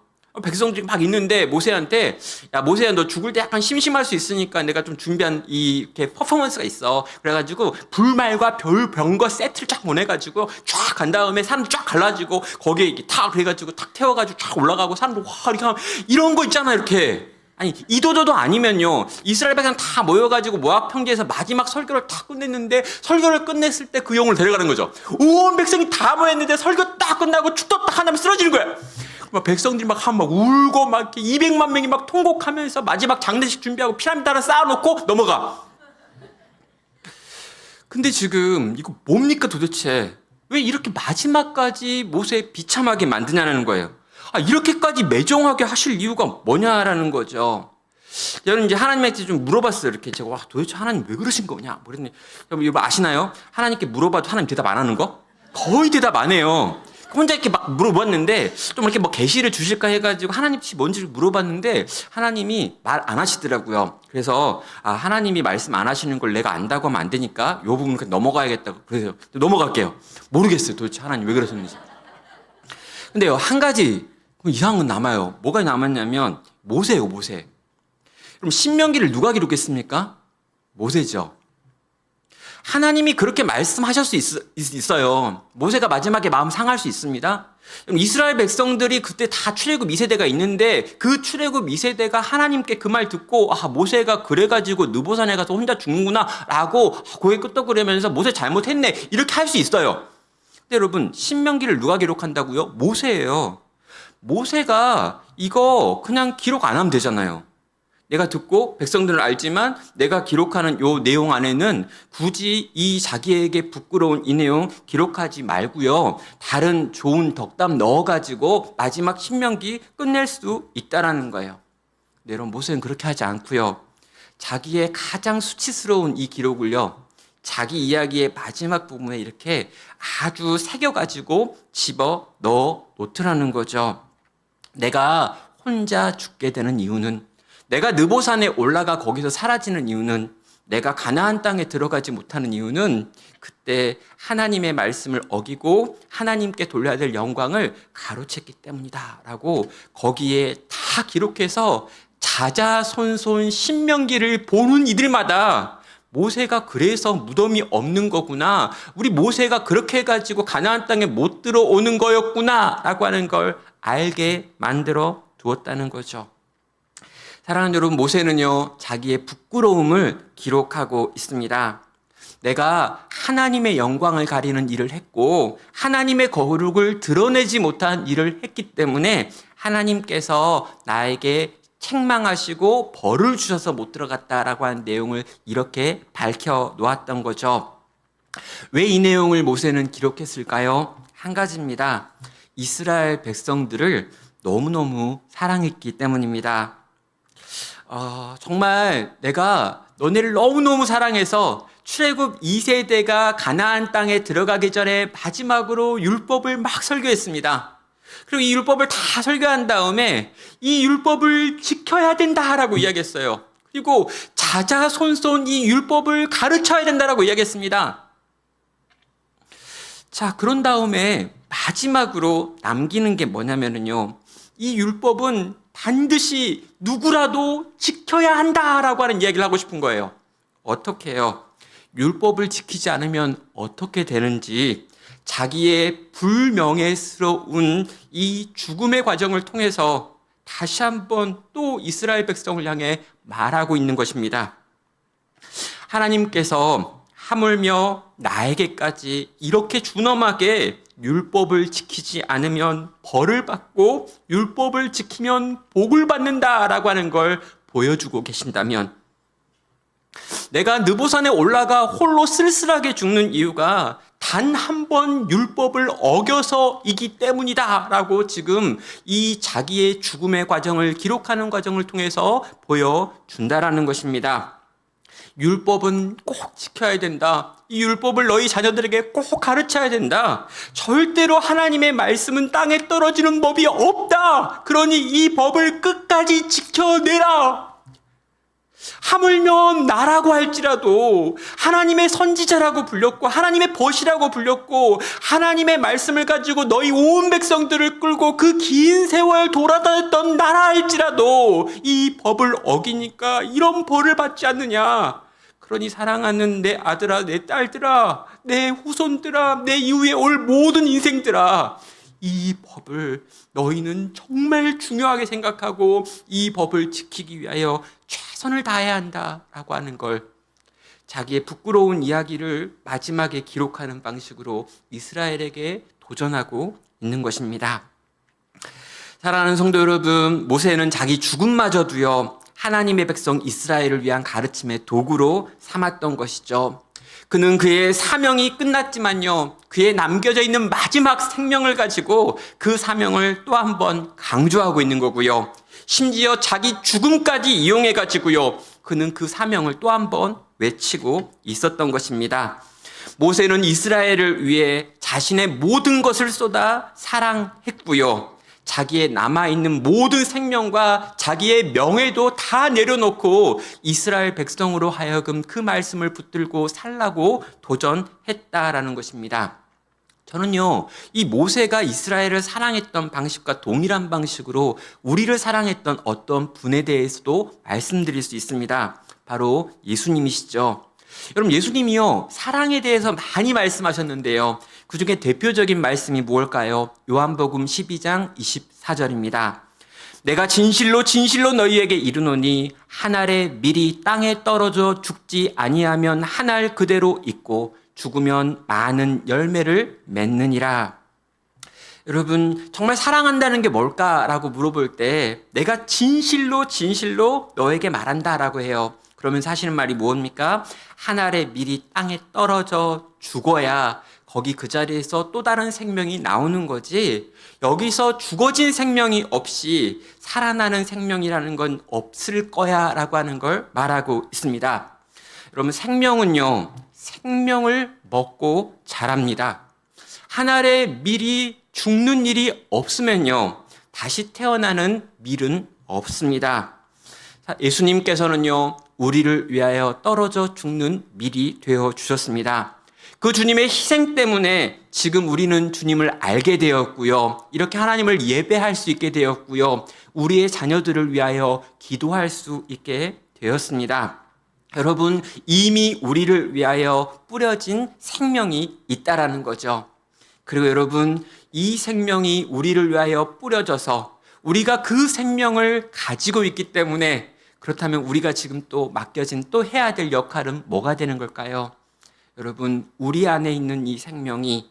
C: 백성들이 막 있는데 모세한테 야 모세야 너 죽을 때 약간 심심할 수 있으니까 내가 좀 준비한 이렇게 퍼포먼스가 있어. 그래가지고 불말과 별병거 세트를 쫙 보내가지고 쫙 간 다음에 사람들 쫙 갈라지고 거기에 이렇게 탁 그래가지고 탁 태워가지고 쫙 올라가고 사람들 와 이렇게 하면 이런 거 있잖아 이렇게. 아니 이도저도 아니면요 이스라엘 백성 다 모여가지고 모압 평지에서 마지막 설교를 다 끝냈는데 설교를 끝냈을 때 그 영혼을 데려가는 거죠. 온 백성이 다 모였는데 설교 딱 끝나고 축도 딱 하면 쓰러지는 거야. 막 백성들이 막 울고 막 200만 명이 막 통곡하면서 마지막 장례식 준비하고 피라미드 하나 쌓아놓고 넘어가. 근데 지금 이거 뭡니까 도대체? 왜 이렇게 마지막까지 모세 비참하게 만드냐는 거예요. 이렇게까지 매정하게 하실 이유가 뭐냐라는 거죠. 여러분 이제 하나님한테 좀 물어봤어요. 이렇게 제가 와 도대체 하나님 왜 그러신 거냐? 그랬더니 여러분 이거 아시나요? 하나님께 물어봐도 하나님 대답 안 하는 거? 거의 대답 안 해요. 혼자 이렇게 막 물어봤는데 좀 이렇게 뭐 계시를 주실까 해가지고 하나님 뭔지를 물어봤는데 하나님이 말 안 하시더라고요. 그래서 하나님이 말씀 안 하시는 걸 내가 안다고 하면 안 되니까 요 부분 그냥 넘어가야겠다고 그래서 넘어갈게요. 모르겠어요. 도대체 하나님 왜 그러셨는지. 근데요 한 가지 이상한 건 남아요. 뭐가 남았냐면 모세예요. 모세. 그럼 신명기를 누가 기록했습니까? 모세죠. 하나님이 그렇게 말씀하실 수 있어요. 모세가 마지막에 마음 상할 수 있습니다. 이스라엘 백성들이 그때 다 출애굽 2세대가 있는데 그 출애굽 2세대가 하나님께 그 말 듣고 모세가 그래가지고 느보산에 가서 혼자 죽는구나 라고 고개 끄덕거리면서 모세 잘못했네 이렇게 할 수 있어요. 근데 여러분 신명기를 누가 기록한다고요? 모세예요. 모세가 이거 그냥 기록 안 하면 되잖아요. 내가 듣고 백성들은 알지만 내가 기록하는 요 내용 안에는 굳이 이 자기에게 부끄러운 이 내용 기록하지 말고요. 다른 좋은 덕담 넣어가지고 마지막 신명기 끝낼 수 있다라는 거예요. 근데 여러분 모세는 그렇게 하지 않고요. 자기의 가장 수치스러운 이 기록을요. 자기 이야기의 마지막 부분에 이렇게 아주 새겨가지고 집어 넣어 놓더라는 거죠. 내가 혼자 죽게 되는 이유는 내가 느보산에 올라가 거기서 사라지는 이유는 내가 가나안 땅에 들어가지 못하는 이유는 그때 하나님의 말씀을 어기고 하나님께 돌려야 될 영광을 가로챘기 때문이다 라고 거기에 다 기록해서 자자손손 신명기를 보는 이들마다 모세가 그래서 무덤이 없는 거구나, 우리 모세가 그렇게 해가지고 가나안 땅에 못 들어오는 거였구나 라고 하는 걸 알게 만들어 두었다는 거죠. 사랑하는 여러분, 모세는요 자기의 부끄러움을 기록하고 있습니다. 내가 하나님의 영광을 가리는 일을 했고 하나님의 거룩을 드러내지 못한 일을 했기 때문에 하나님께서 나에게 책망하시고 벌을 주셔서 못 들어갔다라고 하는 내용을 이렇게 밝혀 놓았던 거죠. 왜 이 내용을 모세는 기록했을까요? 한 가지입니다. 이스라엘 백성들을 너무너무 사랑했기 때문입니다. 정말 내가 너네를 너무너무 사랑해서 출애굽 2세대가 가나안 땅에 들어가기 전에 마지막으로 율법을 막 설교했습니다. 그리고 이 율법을 다 설교한 다음에 이 율법을 지켜야 된다라고 이야기했어요. 그리고 자자손손 이 율법을 가르쳐야 된다라고 이야기했습니다. 자, 그런 다음에 마지막으로 남기는 게 뭐냐면요, 이 율법은 반드시 누구라도 지켜야 한다라고 하는 이야기를 하고 싶은 거예요. 어떻게 해요? 율법을 지키지 않으면 어떻게 되는지 자기의 불명예스러운 이 죽음의 과정을 통해서 다시 한번 또 이스라엘 백성을 향해 말하고 있는 것입니다. 하나님께서 하물며 나에게까지 이렇게 준엄하게 율법을 지키지 않으면 벌을 받고 율법을 지키면 복을 받는다라고 하는 걸 보여주고 계신다면, 내가 느보산에 올라가 홀로 쓸쓸하게 죽는 이유가 단 한 번 율법을 어겨서이기 때문이다라고 지금 이 자기의 죽음의 과정을 기록하는 과정을 통해서 보여준다라는 것입니다. 율법은 꼭 지켜야 된다. 이 율법을 너희 자녀들에게 꼭 가르쳐야 된다. 절대로 하나님의 말씀은 땅에 떨어지는 법이 없다. 그러니 이 법을 끝까지 지켜내라. 하물며 나라고 할지라도 하나님의 선지자라고 불렸고 하나님의 벗이라고 불렸고 하나님의 말씀을 가지고 너희 온 백성들을 끌고 그 긴 세월 돌아다녔던 나라 할지라도 이 법을 어기니까 이런 벌을 받지 않느냐. 그러니 사랑하는 내 아들아, 내 딸들아, 내 후손들아, 내 이후에 올 모든 인생들아, 이 법을 너희는 정말 중요하게 생각하고 이 법을 지키기 위하여 최선을 다해야 한다라고 하는 걸 자기의 부끄러운 이야기를 마지막에 기록하는 방식으로 이스라엘에게 도전하고 있는 것입니다. 사랑하는 성도 여러분, 모세는 자기 죽음마저도요 하나님의 백성 이스라엘을 위한 가르침의 도구로 삼았던 것이죠. 그는 그의 사명이 끝났지만요, 그의 남겨져 있는 마지막 생명을 가지고 그 사명을 또 한 번 강조하고 있는 거고요. 심지어 자기 죽음까지 이용해 가지고요, 그는 그 사명을 또 한 번 외치고 있었던 것입니다. 모세는 이스라엘을 위해 자신의 모든 것을 쏟아 사랑했고요. 자기의 남아있는 모든 생명과 자기의 명예도 다 내려놓고 이스라엘 백성으로 하여금 그 말씀을 붙들고 살라고 도전했다라는 것입니다. 저는요, 이 모세가 이스라엘을 사랑했던 방식과 동일한 방식으로 우리를 사랑했던 어떤 분에 대해서도 말씀드릴 수 있습니다. 바로 예수님이시죠. 여러분, 예수님이요, 사랑에 대해서 많이 말씀하셨는데요. 그 중에 대표적인 말씀이 무엇일까요? 요한복음 12장 24절입니다. 내가 진실로 진실로 너희에게 이르노니 한 알의 밀이 땅에 떨어져 죽지 아니하면 한 알 그대로 있고 죽으면 많은 열매를 맺느니라. 여러분, 정말 사랑한다는 게 뭘까라고 물어볼 때 내가 진실로 진실로 너에게 말한다라고 해요. 그러면 사실은 말이 뭡니까? 한 알의 밀이 땅에 떨어져 죽어야 거기 그 자리에서 또 다른 생명이 나오는 거지, 여기서 죽어진 생명이 없이 살아나는 생명이라는 건 없을 거야 라고 하는 걸 말하고 있습니다. 여러분, 생명은요, 생명을 먹고 자랍니다. 한 알의 밀이 죽는 일이 없으면요, 다시 태어나는 밀은 없습니다. 예수님께서는요, 우리를 위하여 떨어져 죽는 밀이 되어 주셨습니다. 그 주님의 희생 때문에 지금 우리는 주님을 알게 되었고요, 이렇게 하나님을 예배할 수 있게 되었고요, 우리의 자녀들을 위하여 기도할 수 있게 되었습니다. 여러분, 이미 우리를 위하여 뿌려진 생명이 있다라는 거죠. 그리고 여러분, 이 생명이 우리를 위하여 뿌려져서 우리가 그 생명을 가지고 있기 때문에, 그렇다면 우리가 지금 또 맡겨진 또 해야 될 역할은 뭐가 되는 걸까요? 여러분, 우리 안에 있는 이 생명이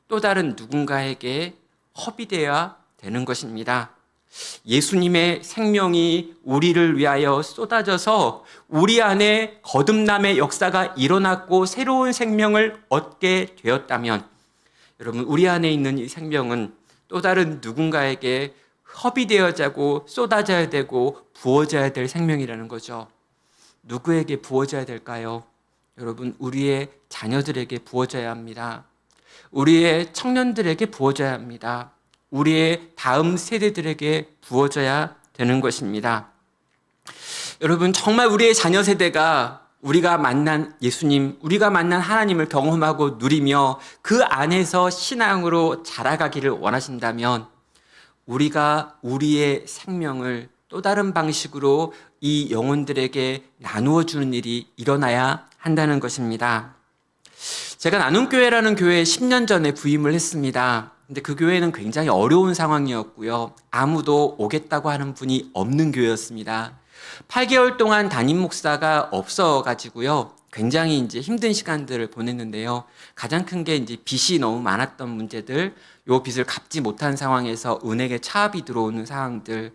C: 또 다른 누군가에게 허비되어야 되는 것입니다. 예수님의 생명이 우리를 위하여 쏟아져서 우리 안에 거듭남의 역사가 일어났고 새로운 생명을 얻게 되었다면, 여러분, 우리 안에 있는 이 생명은 또 다른 누군가에게 허비되어자고 쏟아져야 되고 부어져야 될 생명이라는 거죠. 누구에게 부어져야 될까요? 여러분, 우리의 자녀들에게 부어져야 합니다. 우리의 청년들에게 부어져야 합니다. 우리의 다음 세대들에게 부어져야 되는 것입니다. 여러분, 정말 우리의 자녀 세대가 우리가 만난 예수님, 우리가 만난 하나님을 경험하고 누리며 그 안에서 신앙으로 자라가기를 원하신다면, 우리가 우리의 생명을 또 다른 방식으로 이 영혼들에게 나누어 주는 일이 일어나야 한다는 것입니다. 제가 나눔교회라는 교회에 10년 전에 부임을 했습니다. 근데 그 교회는 굉장히 어려운 상황이었고요, 아무도 오겠다고 하는 분이 없는 교회였습니다. 8개월 동안 담임 목사가 없어가지고요, 굉장히 이제 힘든 시간들을 보냈는데요. 가장 큰 게 이제 빚이 너무 많았던 문제들, 요 빚을 갚지 못한 상황에서 은행에 차압이 들어오는 상황들,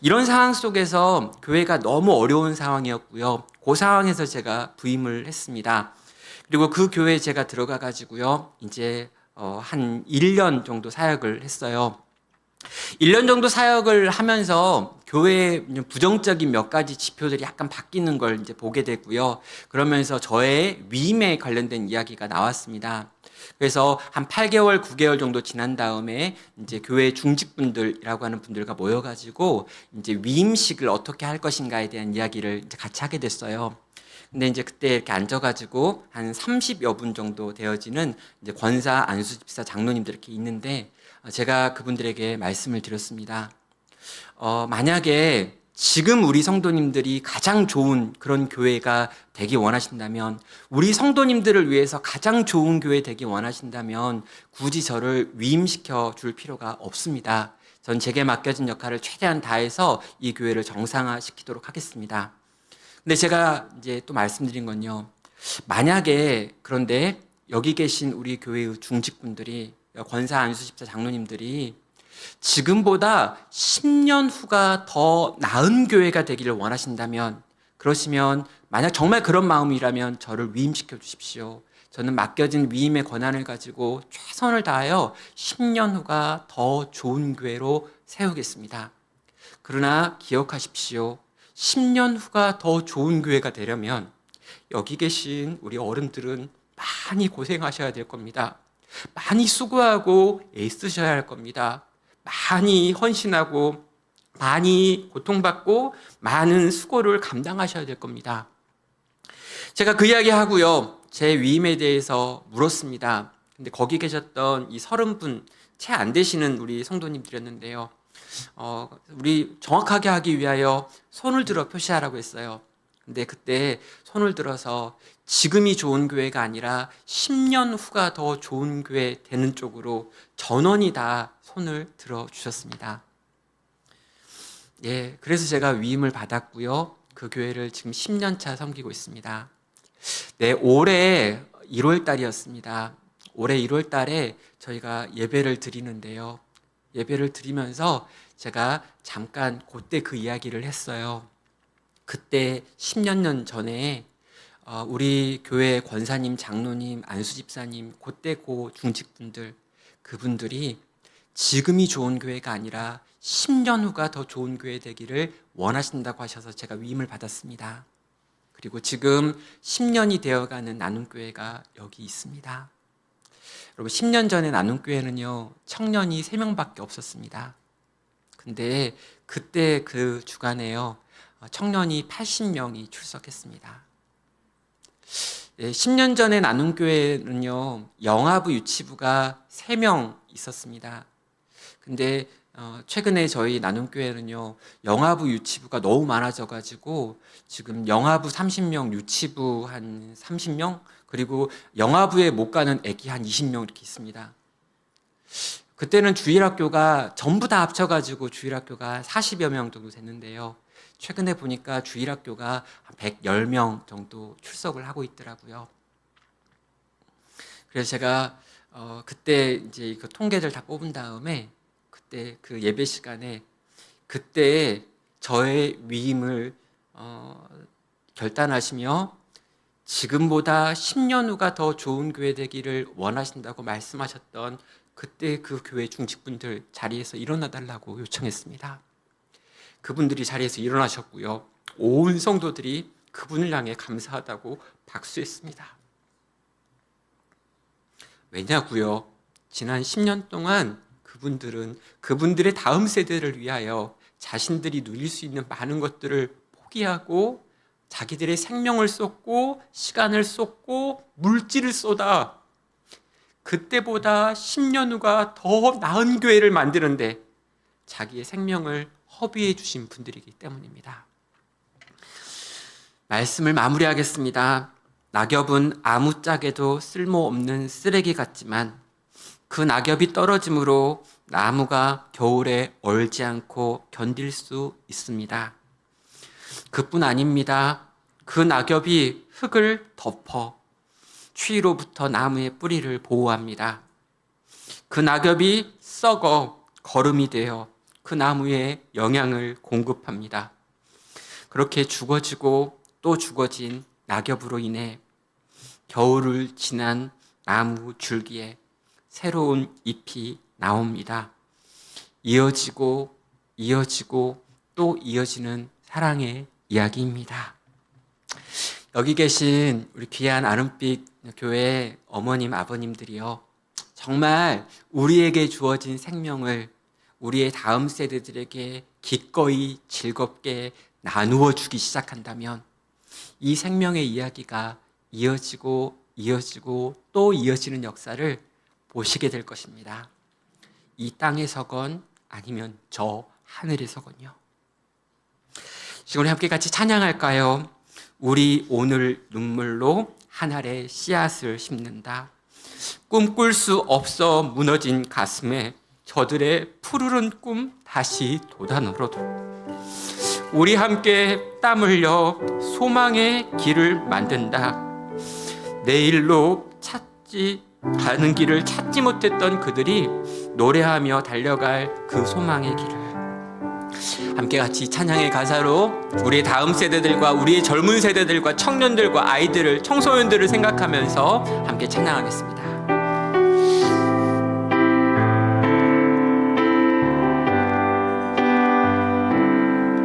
C: 이런 상황 속에서 교회가 너무 어려운 상황이었고요. 그 상황에서 제가 부임을 했습니다. 그리고 그 교회에 제가 들어가가지고요, 이제 한 1년 정도 사역을 했어요. 1년 정도 사역을 하면서 교회의 부정적인 몇 가지 지표들이 약간 바뀌는 걸 이제 보게 됐고요. 그러면서 저의 위임에 관련된 이야기가 나왔습니다. 그래서 한 8개월, 9개월 정도 지난 다음에 이제 교회 중직분들이라고 하는 분들과 모여가지고 이제 위임식을 어떻게 할 것인가에 대한 이야기를 이제 같이 하게 됐어요. 근데 이제 그때 이렇게 앉아가지고 한 30여 분 정도 되어지는 이제 권사, 안수집사, 장로님들 이렇게 있는데, 제가 그분들에게 말씀을 드렸습니다. 만약에 지금 우리 성도님들이 가장 좋은 그런 교회가 되기 원하신다면, 우리 성도님들을 위해서 가장 좋은 교회 되기 원하신다면 굳이 저를 위임시켜 줄 필요가 없습니다. 전 제게 맡겨진 역할을 최대한 다해서 이 교회를 정상화시키도록 하겠습니다. 근데 제가 이제 또 말씀드린 건요, 만약에 그런데 여기 계신 우리 교회의 중직분들이, 권사, 안수집사, 장로님들이 지금보다 10년 후가 더 나은 교회가 되기를 원하신다면, 그러시면 만약 정말 그런 마음이라면 저를 위임시켜 주십시오. 저는 맡겨진 위임의 권한을 가지고 최선을 다하여 10년 후가 더 좋은 교회로 세우겠습니다. 그러나 기억하십시오. 10년 후가 더 좋은 교회가 되려면 여기 계신 우리 어른들은 많이 고생하셔야 될 겁니다. 많이 수고하고 애쓰셔야 할 겁니다. 많이 헌신하고 많이 고통받고 많은 수고를 감당하셔야 될 겁니다. 제가 그 이야기 하고요, 제 위임에 대해서 물었습니다. 근데 거기 계셨던 이 30분 채 안 되시는 우리 성도님들이었는데요, 우리 정확하게 하기 위하여 손을 들어 표시하라고 했어요. 근데 그때 손을 들어서 지금이 좋은 교회가 아니라 10년 후가 더 좋은 교회 되는 쪽으로 전원이 다 손을 들어 주셨습니다. 예, 그래서 제가 위임을 받았고요. 그 교회를 지금 10년 차 섬기고 있습니다. 네, 올해 1월 달이었습니다. 올해 1월 달에 저희가 예배를 드리는데요. 예배를 드리면서 제가 잠깐 그때 그 이야기를 했어요. 그때 10년 전에 우리 교회 권사님, 장로님, 안수 집사님, 그때 고 중직분들, 그분들이 지금이 좋은 교회가 아니라 10년 후가 더 좋은 교회 되기를 원하신다고 하셔서 제가 위임을 받았습니다. 그리고 지금 10년이 되어가는 나눔교회가 여기 있습니다. 여러분, 10년 전에 나눔교회는요, 청년이 3명밖에 없었습니다. 근데 그때 그 주간에요, 청년이 80명이 출석했습니다. 10년 전에 나눔교회는요, 영아부 유치부가 3명 있었습니다. 근데 최근에 저희 나눔교회는요, 영아부 유치부가 너무 많아져가지고 지금 영아부 30명, 유치부 한 30명, 그리고 영아부에 못 가는 애기 한 20명 이렇게 있습니다. 그때는 주일학교가 전부 다 합쳐가지고 주일학교가 40여 명 정도 됐는데요. 최근에 보니까 주일학교가 110명 정도 출석을 하고 있더라고요. 그래서 제가 그때 이제 그 통계를 다 뽑은 다음에 그때 그 예배 시간에 그때 저의 위임을 결단하시며 지금보다 10년 후가 더 좋은 교회 되기를 원하신다고 말씀하셨던 그때 그 교회 중직분들 자리에서 일어나 달라고 요청했습니다. 그분들이 자리에서 일어나셨고요. 온 성도들이 그분을 향해 감사하다고 박수했습니다. 왜냐고요? 지난 10년 동안 그분들은 그분들의 다음 세대를 위하여 자신들이 누릴 수 있는 많은 것들을 포기하고 자기들의 생명을 쏟고 시간을 쏟고 물질을 쏟아 그때보다 10년 후가 더 나은 교회를 만드는데 자기의 생명을 허비해 주신 분들이기 때문입니다. 말씀을 마무리하겠습니다. 낙엽은 아무짝에도 쓸모없는 쓰레기 같지만 그 낙엽이 떨어짐으로 나무가 겨울에 얼지 않고 견딜 수 있습니다. 그뿐 아닙니다. 그 낙엽이 흙을 덮어 추위로부터 나무의 뿌리를 보호합니다. 그 낙엽이 썩어 거름이 되어 그 나무에 영양을 공급합니다. 그렇게 죽어지고 또 죽어진 낙엽으로 인해 겨울을 지난 나무 줄기에 새로운 잎이 나옵니다. 이어지고 이어지고 또 이어지는 사랑의 이야기입니다. 여기 계신 우리 귀한 아름빛 교회 어머님, 아버님들이요, 정말 우리에게 주어진 생명을 우리의 다음 세대들에게 기꺼이 즐겁게 나누어 주기 시작한다면 이 생명의 이야기가 이어지고 이어지고 또 이어지는 역사를 보시게 될 것입니다. 이 땅에서건 아니면 저 하늘에서건요. 시간에 함께 같이 찬양할까요? 우리 오늘 눈물로 한 알의 씨앗을 심는다. 꿈꿀 수 없어 무너진 가슴에 저들의 푸르른 꿈 다시 돋아늘어도 우리 함께 땀 흘려 소망의 길을 만든다. 내일로 가는 길을 찾지 못했던 그들이 노래하며 달려갈 그 소망의 길을 함께 같이 찬양의 가사로 우리의 다음 세대들과 우리의 젊은 세대들과 청년들과 아이들을, 청소년들을 생각하면서 함께 찬양하겠습니다.